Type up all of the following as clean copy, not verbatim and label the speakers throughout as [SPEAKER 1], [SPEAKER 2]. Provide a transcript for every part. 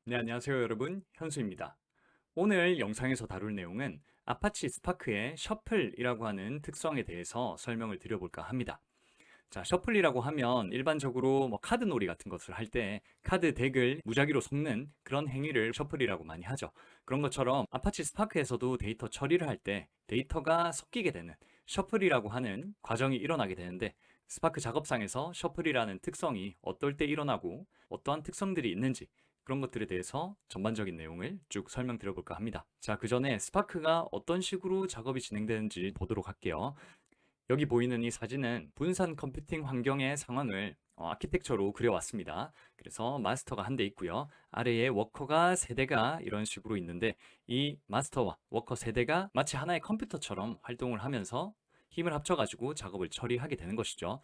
[SPEAKER 1] 네, 안녕하세요 여러분. 현수입니다. 오늘 영상에서 다룰 내용은 아파치 스파크의 셔플이라고 하는 특성에 대해서 설명을 드려볼까 합니다. 자, 셔플이라고 하면 일반적으로 카드 놀이 같은 것을 할 때 카드 덱을 무작위로 섞는 그런 행위를 셔플이라고 많이 하죠. 그런 것처럼 아파치 스파크에서도 데이터 처리를 할 때 데이터가 섞이게 되는 셔플이라고 하는 과정이 일어나게 되는데, 스파크 작업상에서 셔플이라는 특성이 어떨 때 일어나고 어떠한 특성들이 있는지, 그런 것들에 대해서 전반적인 내용을 쭉 설명드려볼까 합니다. 자, 그 전에 스파크가 어떤 식으로 작업이 진행되는지 보도록 할게요. 여기 보이는 이 사진은 분산 컴퓨팅 환경의 상황을 아키텍처로 그려왔습니다. 그래서 마스터가 한 대 있고요. 아래에 워커가 세 대가 이런 식으로 있는데, 이 마스터와 워커 세 대가 마치 하나의 컴퓨터처럼 활동을 하면서 힘을 합쳐가지고 작업을 처리하게 되는 것이죠.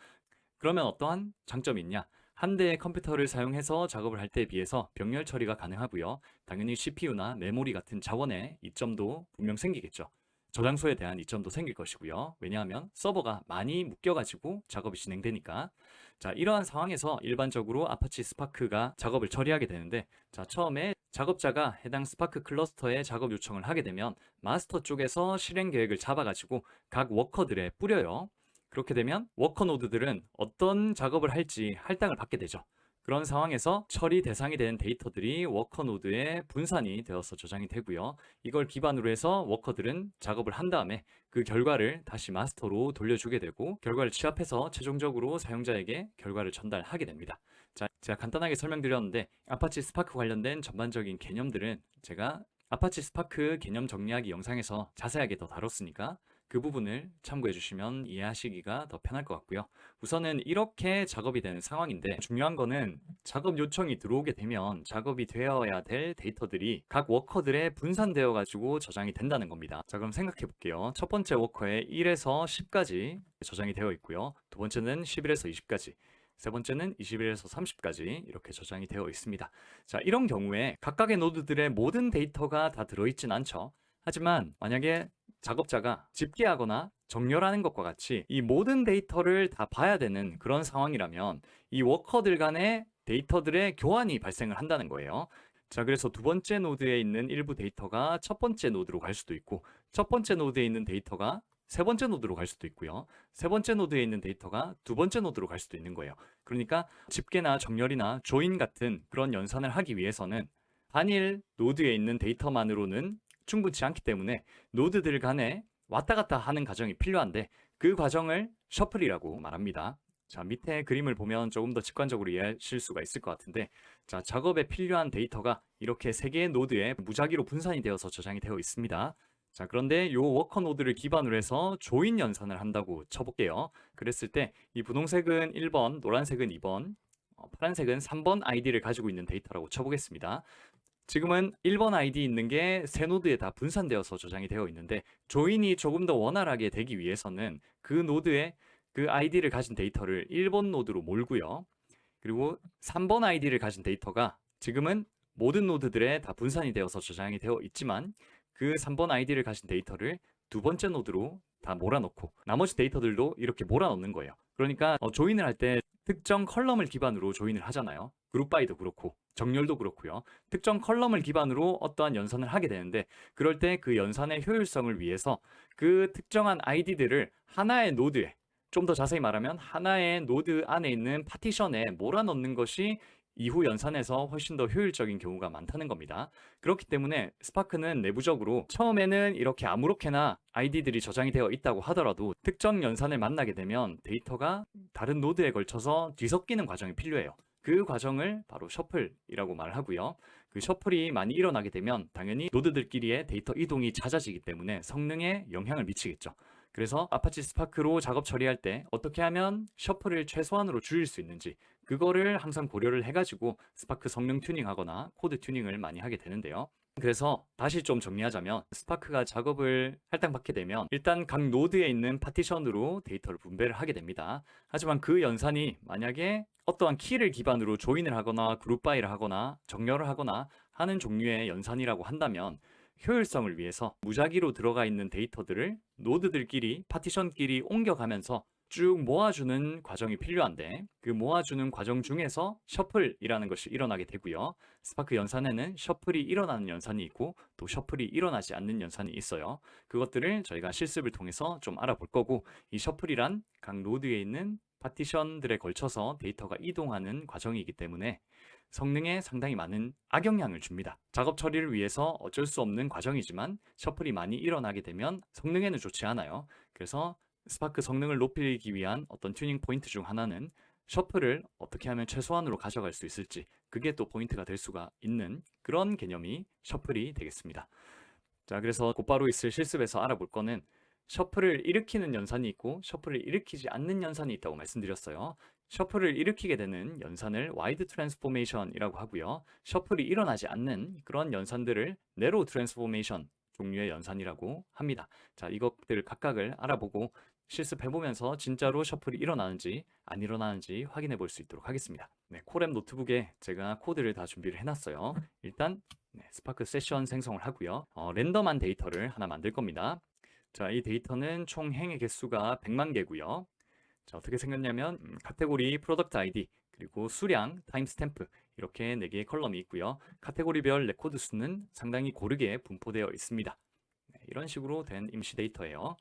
[SPEAKER 1] 그러면 어떠한 장점이 있냐? 한 대의 컴퓨터를 사용해서 작업을 할 때에 비해서 병렬 처리가 가능하고요. 당연히 CPU나 메모리 같은 자원의 이점도 분명 생기겠죠. 저장소에 대한 이점도 생길 것이고요. 왜냐하면 서버가 많이 묶여가지고 작업이 진행되니까. 자, 이러한 상황에서 일반적으로 아파치 스파크가 작업을 처리하게 되는데, 자, 처음에 작업자가 해당 스파크 클러스터에 작업 요청을 하게 되면 마스터 쪽에서 실행 계획을 잡아가지고 각 워커들에 뿌려요. 그렇게 되면 워커 노드들은 어떤 작업을 할지 할당을 받게 되죠. 그런 상황에서 처리 대상이 되는 데이터들이 워커 노드에 분산이 되어서 저장이 되고요. 이걸 기반으로 해서 워커들은 작업을 한 다음에 그 결과를 다시 마스터로 돌려주게 되고, 결과를 취합해서 최종적으로 사용자에게 결과를 전달하게 됩니다. 자, 제가 간단하게 설명드렸는데, 아파치 스파크 관련된 전반적인 개념들은 제가 아파치 스파크 개념 정리하기 영상에서 자세하게 더 다뤘으니까 그 부분을 참고해 주시면 이해하시기가 더 편할 것 같고요. 우선은 이렇게 작업이 되는 상황인데, 중요한 거는 작업 요청이 들어오게 되면 작업이 되어야 될 데이터들이 각 워커들에 분산되어 가지고 저장이 된다는 겁니다. 자, 그럼 생각해 볼게요. 첫 번째 워커에 1에서 10까지 저장이 되어 있고요. 두 번째는 11에서 20까지, 세 번째는 21에서 30까지 이렇게 저장이 되어 있습니다. 자, 이런 경우에 각각의 노드들의 모든 데이터가 다 들어있진 않죠. 하지만 만약에 작업자가 집계하거나 정렬하는 것과 같이 이 모든 데이터를 다 봐야 되는 그런 상황이라면 이 워커들 간의 데이터들의 교환이 발생을 한다는 거예요. 자, 그래서 두 번째 노드에 있는 일부 데이터가 첫 번째 노드로 갈 수도 있고, 첫 번째 노드에 있는 데이터가 세 번째 노드로 갈 수도 있고요. 세 번째 노드에 있는 데이터가 두 번째 노드로 갈 수도 있는 거예요. 그러니까 집계나 정렬이나 조인 같은 그런 연산을 하기 위해서는 단일 노드에 있는 데이터만으로는 충분치 않기 때문에 노드들 간에 왔다 갔다 하는 과정이 필요한데, 그 과정을 셔플이라고 말합니다. 자, 밑에 그림을 보면 조금 더 직관적으로 이해하실 수가 있을 것 같은데, 자, 작업에 필요한 데이터가 이렇게 세 개의 노드에 무작위로 분산이 되어서 저장이 되어 있습니다. 자, 그런데 이 워커 노드를 기반으로 해서 조인 연산을 한다고 쳐볼게요. 그랬을 때 이 분홍색은 1번, 노란색은 2번, 파란색은 3번 아이디를 가지고 있는 데이터라고 쳐보겠습니다. 지금은 1번 아이디 있는 게 세 노드에 다 분산되어서 저장이 되어 있는데, 조인이 조금 더 원활하게 되기 위해서는 그 노드에 그 아이디를 가진 데이터를 1번 노드로 몰고요. 그리고 3번 아이디를 가진 데이터가 지금은 모든 노드들에 다 분산이 되어서 저장이 되어 있지만, 그 3번 아이디를 가진 데이터를 두 번째 노드로 다 몰아넣고 나머지 데이터들도 이렇게 몰아넣는 거예요. 그러니까 조인을 할 때 특정 컬럼을 기반으로 조인을 하잖아요. 그룹 바이도 그렇고 정렬도 그렇고요. 특정 컬럼을 기반으로 어떠한 연산을 하게 되는데, 그럴 때 그 연산의 효율성을 위해서 그 특정한 아이디들을 하나의 노드에, 좀 더 자세히 말하면 하나의 노드 안에 있는 파티션에 몰아넣는 것이 이후 연산에서 훨씬 더 효율적인 경우가 많다는 겁니다. 그렇기 때문에 스파크는 내부적으로 처음에는 이렇게 아무렇게나 아이디들이 저장이 되어 있다고 하더라도 특정 연산을 만나게 되면 데이터가 다른 노드에 걸쳐서 뒤섞이는 과정이 필요해요. 그 과정을 바로 셔플이라고 말하고요. 그 셔플이 많이 일어나게 되면 당연히 노드들끼리의 데이터 이동이 잦아지기 때문에 성능에 영향을 미치겠죠. 그래서 아파치 스파크로 작업 처리할 때 어떻게 하면 셔플을 최소한으로 줄일 수 있는지, 그거를 항상 고려를 해가지고 스파크 성능 튜닝하거나 코드 튜닝을 많이 하게 되는데요. 그래서 다시 좀 정리하자면, 스파크가 작업을 할당받게 되면 일단 각 노드에 있는 파티션으로 데이터를 분배를 하게 됩니다. 하지만 그 연산이 만약에 어떠한 키를 기반으로 조인을 하거나 그룹 바이를 하거나 정렬을 하거나 하는 종류의 연산이라고 한다면, 효율성을 위해서 무작위로 들어가 있는 데이터들을 노드들끼리 파티션끼리 옮겨가면서 쭉 모아주는 과정이 필요한데 그 모아주는 과정 중에서 셔플이라는 것이 일어나게 되고요. 스파크 연산에는 셔플이 일어나는 연산이 있고 또 셔플이 일어나지 않는 연산이 있어요. 그것들을 저희가 실습을 통해서 좀 알아볼 거고, 이 셔플이란 각 노드에 있는 파티션들에 걸쳐서 데이터가 이동하는 과정이기 때문에 성능에 상당히 많은 악영향을 줍니다. 작업 처리를 위해서 어쩔 수 없는 과정이지만 셔플이 많이 일어나게 되면 성능에는 좋지 않아요. 그래서 스파크 성능을 높이기 위한 어떤 튜닝 포인트 중 하나는 셔플을 어떻게 하면 최소한으로 가져갈 수 있을지, 그게 또 포인트가 될 수가 있는 그런 개념이 셔플이 되겠습니다. 자, 그래서 곧바로 있을 실습에서 알아볼 거는 셔플을 일으키는 연산이 있고 셔플을 일으키지 않는 연산이 있다고 말씀드렸어요. 셔플을 일으키게 되는 연산을 와이드 트랜스포메이션이라고 하고요. 셔플이 일어나지 않는 그런 연산들을 내로우 트랜스포메이션 종류의 연산이라고 합니다. 자, 이것들 각각을 알아보고 실습해보면서 진짜로 셔플이 일어나는지 안 일어나는지 확인해 볼 수 있도록 하겠습니다. 네, 코랩 노트북에 제가 코드를 다 준비를 해놨어요. 일단 스파크 세션 생성을 하고요. 랜덤한 데이터를 하나 만들 겁니다. 자, 이 데이터는 총 행의 개수가 100만 개고요. 자, 어떻게 생겼냐면 카테고리, 프로덕트 아이디, 그리고 수량, 타임스탬프 이렇게 4개의 컬럼이 있고요. 카테고리별 레코드 수는 상당히 고르게 분포되어 있습니다. 네, 이런 식으로 된 임시 데이터예요.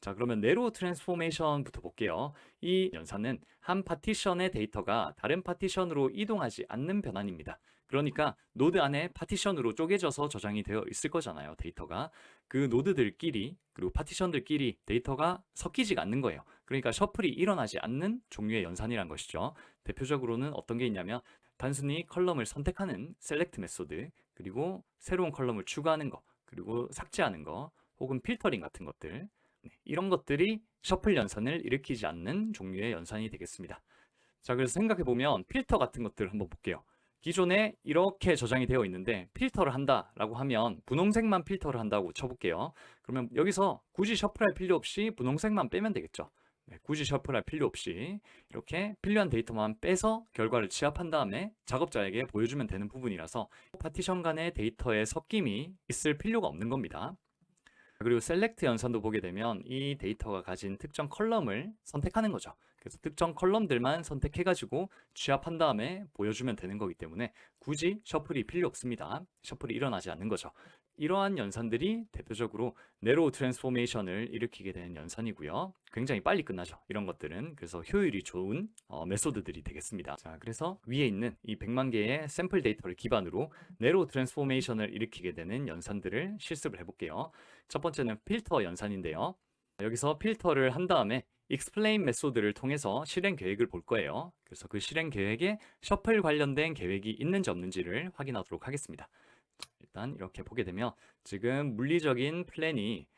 [SPEAKER 1] 자, 그러면 내로우 트랜스포메이션부터 볼게요. 이 연산은 한 파티션의 데이터가 다른 파티션으로 이동하지 않는 변환입니다. 그러니까 노드 안에 파티션으로 쪼개져서 저장이 되어 있을 거잖아요, 데이터가. 그 노드들끼리 그리고 파티션들끼리 데이터가 섞이지가 않는 거예요. 그러니까 셔플이 일어나지 않는 종류의 연산이란 것이죠. 대표적으로는 어떤 게 있냐면 단순히 컬럼을 선택하는 셀렉트 메소드, 그리고 새로운 컬럼을 추가하는 거, 그리고 삭제하는 거, 혹은 필터링 같은 것들, 이런 것들이 셔플 연산을 일으키지 않는 종류의 연산이 되겠습니다. 자, 그래서 생각해보면 필터 같은 것들을 한번 볼게요. 기존에 이렇게 저장이 되어 있는데 필터를 한다라고 하면 분홍색만 필터를 한다고 쳐볼게요. 그러면 여기서 굳이 셔플할 필요 없이 분홍색만 빼면 되겠죠. 네, 굳이 셔플할 필요 없이 이렇게 필요한 데이터만 빼서 결과를 취합한 다음에 작업자에게 보여주면 되는 부분이라서 파티션 간의 데이터의 섞임이 있을 필요가 없는 겁니다. 그리고 셀렉트 연산도 보게 되면 이 데이터가 가진 특정 컬럼을 선택하는 거죠. 그래서 특정 컬럼들만 선택해가지고 취합한 다음에 보여주면 되는 거기 때문에 굳이 셔플이 필요 없습니다. 셔플이 일어나지 않는 거죠. 이러한 연산들이 대표적으로 내로우 트랜스포메이션을 일으키게 되는 연산이고요. 굉장히 빨리 끝나죠. 이런 것들은. 그래서 효율이 좋은 메소드들이 되겠습니다. 자, 그래서 위에 있는 이 100만 개의 샘플 데이터를 기반으로 내로우 트랜스포메이션을 일으키게 되는 연산들을 실습을 해볼게요. 첫 번째는 필터 연산인데요. 여기서 필터를 한 다음에 explain 메소드를 통해서 실행 계획을 볼 거예요. 그래서 그 실행 계획에 셔플 관련된 계획이 있는지 없는지를 확인하도록 하겠습니다. 일단 이렇게 보게 되면 지금 물리적인 플랜이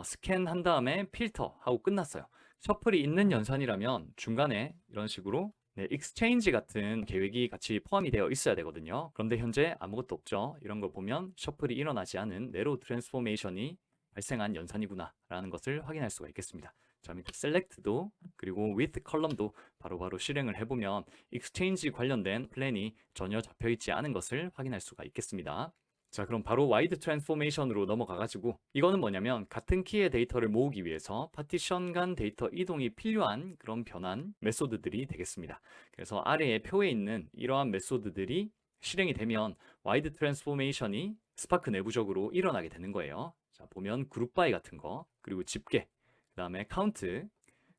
[SPEAKER 1] 스캔한 다음에 필터 하고 끝났어요. 셔플이 있는 연산이라면 중간에 이런 식으로 익스체인지 같은 계획이 같이 포함이 되어 있어야 되거든요. 그런데 현재 아무것도 없죠. 이런 걸 보면 셔플이 일어나지 않은 내로우 트랜스포메이션이 발생한 연산이구나 라는 것을 확인할 수가 있겠습니다. 자, 밑에 select도 그리고 with 컬럼도 바로바로 실행을 해보면 exchange 관련된 플랜이 전혀 잡혀있지 않은 것을 확인할 수가 있겠습니다. 자, 그럼 바로 wide transformation으로 넘어가가지고 이거는 뭐냐면 같은 키의 데이터를 모으기 위해서 파티션 간 데이터 이동이 필요한 그런 변환 메소드들이 되겠습니다. 그래서 아래에 표에 있는 이러한 메소드들이 실행이 되면 wide transformation이 스파크 내부적으로 일어나게 되는 거예요. 자, 보면 그룹 바이 같은 거, 그리고 집계, 그 다음에 카운트,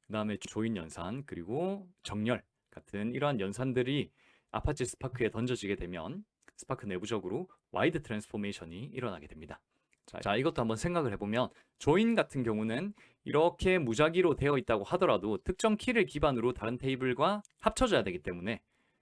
[SPEAKER 1] 그 다음에 조인 연산, 그리고 정렬 같은 이러한 연산들이 아파치 스파크에 던져지게 되면 스파크 내부적으로 와이드 트랜스포메이션이 일어나게 됩니다. 자, 이것도 한번 생각을 해보면 조인 같은 경우는 이렇게 무작위로 되어 있다고 하더라도 특정 키를 기반으로 다른 테이블과 합쳐져야 되기 때문에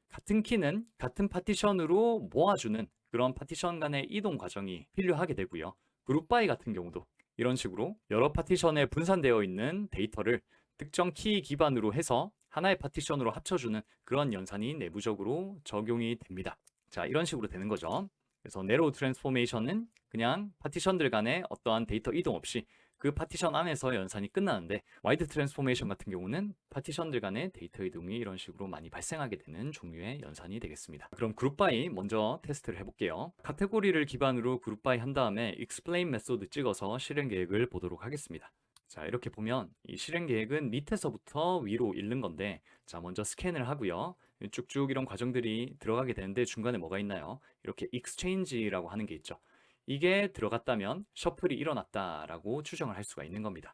[SPEAKER 1] 같은 키는 같은 파티션으로 모아주는 그런 파티션 간의 이동 과정이 필요하게 되고요. 그룹 바이 같은 경우도 이런 식으로 여러 파티션에 분산되어 있는 데이터를 특정 키 기반으로 해서 하나의 파티션으로 합쳐주는 그런 연산이 내부적으로 적용이 됩니다. 자, 이런 식으로 되는 거죠. 그래서 내로우 트랜스포메이션은 그냥 파티션들 간의 어떠한 데이터 이동 없이 그 파티션 안에서 연산이 끝나는데 와이드 트랜스포메이션 같은 경우는 파티션들 간의 데이터 이동이 이런 식으로 많이 발생하게 되는 종류의 연산이 되겠습니다. 그럼 그룹 바이 먼저 테스트를 해볼게요. 카테고리를 기반으로 그룹 바이 한 다음에 explain 메소드 찍어서 실행 계획을 보도록 하겠습니다. 자, 이렇게 보면 이 실행 계획은 밑에서부터 위로 읽는 건데, 자, 먼저 스캔을 하고요. 쭉쭉 이런 과정들이 들어가게 되는데 중간에 뭐가 있나요? 이렇게 exchange라고 하는 게 있죠. 이게 들어갔다면 셔플이 일어났다라고 추정을 할 수가 있는 겁니다.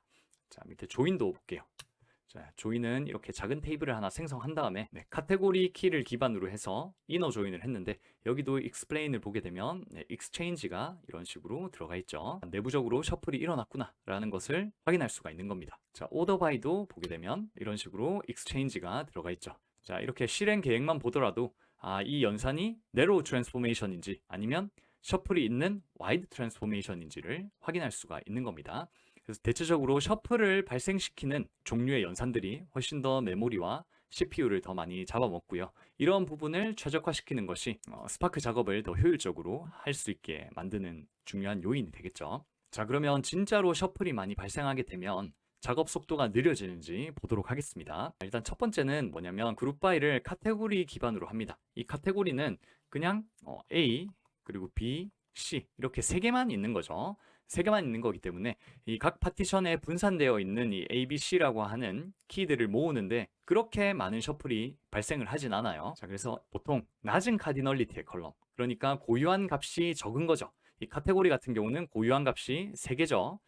[SPEAKER 1] 자, 밑에 조인도 볼게요. 자, 조인은 이렇게 작은 테이블을 하나 생성한 다음에 카테고리 키를 기반으로 해서 이너 조인을 했는데, 여기도 explain을 보게 되면 exchange가 이런 식으로 들어가 있죠. 내부적으로 셔플이 일어났구나 라는 것을 확인할 수가 있는 겁니다. 자, order by도 보게 되면 이런 식으로 exchange가 들어가 있죠. 자, 이렇게 실행 계획만 보더라도 이 연산이 narrow transformation인지 아니면 셔플이 있는 wide transformation인지를 확인할 수가 있는 겁니다. 그래서 대체적으로 셔플을 발생시키는 종류의 연산들이 훨씬 더 메모리와 CPU를 더 많이 잡아먹고요. 이런 부분을 최적화시키는 것이 스파크 작업을 더 효율적으로 할 수 있게 만드는 중요한 요인이 되겠죠. 자, 그러면 진짜로 셔플이 많이 발생하게 되면 작업 속도가 느려지는지 보도록 하겠습니다. 일단 첫 번째는 뭐냐면 그룹 바이를 카테고리 기반으로 합니다. 이 카테고리는 그냥 A, 그리고 B, C 이렇게 세 개만 있는 거죠. 세 개만 있는 거기 때문에 이 각 파티션에 분산되어 있는 이 A, B, C라고 하는 키들을 모으는데 그렇게 많은 셔플이 발생을 하진 않아요. 자, 그래서 보통 낮은 카디널리티의 컬럼, 그러니까 고유한 값이 적은 거죠. 이 카테고리 같은 경우는 고유한 값이 3개죠.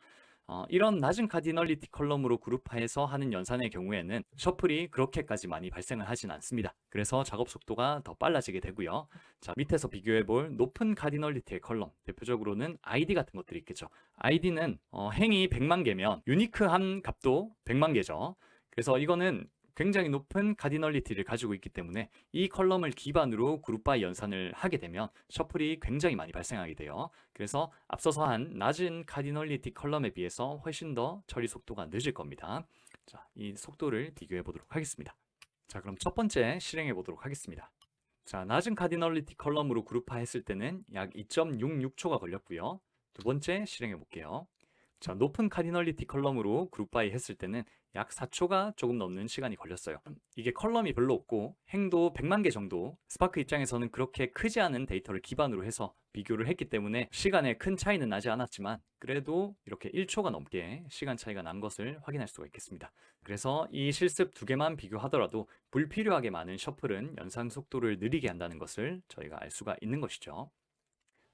[SPEAKER 1] 이런 낮은 카디널리티 컬럼으로 그룹화해서 하는 연산의 경우에는 셔플이 그렇게까지 많이 발생을 하진 않습니다. 그래서 작업 속도가 더 빨라지게 되고요. 자, 밑에서 비교해 볼 높은 카디널리티의 컬럼, 대표적으로는 ID 같은 것들이 있겠죠. ID는 행이 100만 개면 유니크한 값도 100만 개죠. 그래서 이거는 굉장히 높은 카디널리티를 가지고 있기 때문에 이 컬럼을 기반으로 그룹 바이 연산을 하게 되면 셔플이 굉장히 많이 발생하게 돼요. 그래서 앞서서 한 낮은 카디널리티 컬럼에 비해서 훨씬 더 처리 속도가 늦을 겁니다. 자, 이 속도를 비교해 보도록 하겠습니다. 자, 그럼 첫 번째 실행해 보도록 하겠습니다. 자, 낮은 카디널리티 컬럼으로 그룹화했을 때는 약 2.66초가 걸렸고요. 두 번째 실행해 볼게요. 자, 높은 카디널리티 컬럼으로 그룹 바이 했을 때는 약 4초가 조금 넘는 시간이 걸렸어요. 이게 컬럼이 별로 없고 행도 100만 개 정도, 스파크 입장에서는 그렇게 크지 않은 데이터를 기반으로 해서 비교를 했기 때문에 시간에 큰 차이는 나지 않았지만 그래도 이렇게 1초가 넘게 시간 차이가 난 것을 확인할 수가 있겠습니다. 그래서 이 실습 2개만 비교하더라도 불필요하게 많은 셔플은 연산 속도를 느리게 한다는 것을 저희가 알 수가 있는 것이죠.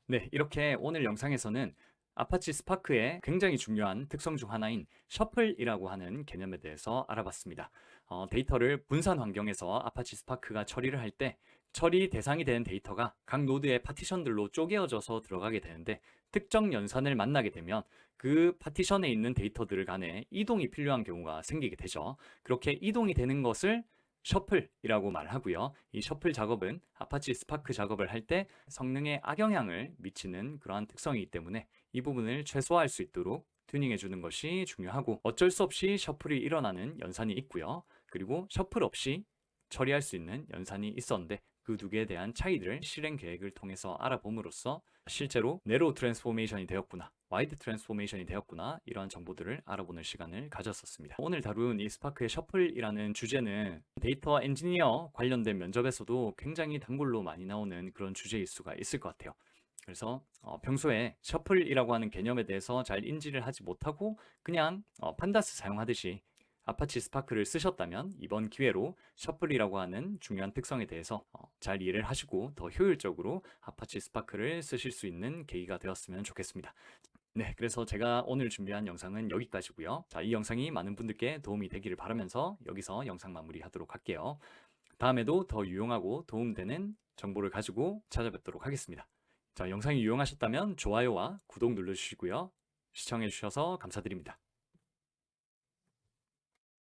[SPEAKER 1] 네, 이렇게 오늘 영상에서는 아파치 스파크의 굉장히 중요한 특성 중 하나인 셔플이라고 하는 개념에 대해서 알아봤습니다. 데이터를 분산 환경에서 아파치 스파크가 처리를 할 때 처리 대상이 되는 데이터가 각 노드의 파티션들로 쪼개어져서 들어가게 되는데, 특정 연산을 만나게 되면 그 파티션에 있는 데이터들 간에 이동이 필요한 경우가 생기게 되죠. 그렇게 이동이 되는 것을 셔플이라고 말하고요. 이 셔플 작업은 아파치 스파크 작업을 할 때 성능에 악영향을 미치는 그러한 특성이기 때문에 이 부분을 최소화할 수 있도록 튜닝해 주는 것이 중요하고, 어쩔 수 없이 셔플이 일어나는 연산이 있고요. 그리고 셔플 없이 처리할 수 있는 연산이 있었는데 그 두 개에 대한 차이들을 실행 계획을 통해서 알아봄으로써 실제로 네로우 트랜스포메이션이 되었구나, 와이드 트랜스포메이션이 되었구나, 이러한 정보들을 알아보는 시간을 가졌었습니다. 오늘 다룬 이 스파크의 셔플이라는 주제는 데이터 엔지니어 관련된 면접에서도 굉장히 단골로 많이 나오는 그런 주제일 수가 있을 것 같아요. 그래서 평소에 셔플이라고 하는 개념에 대해서 잘 인지를 하지 못하고 그냥 판다스 사용하듯이 아파치 스파크를 쓰셨다면 이번 기회로 셔플이라고 하는 중요한 특성에 대해서 잘 이해를 하시고 더 효율적으로 아파치 스파크를 쓰실 수 있는 계기가 되었으면 좋겠습니다. 네, 그래서 제가 오늘 준비한 영상은 여기까지고요. 자, 이 영상이 많은 분들께 도움이 되기를 바라면서 여기서 영상 마무리하도록 할게요. 다음에도 더 유용하고 도움되는 정보를 가지고 찾아뵙도록 하겠습니다. 자, 영상이 유용하셨다면 좋아요와 구독 눌러주시고요. 시청해주셔서 감사드립니다.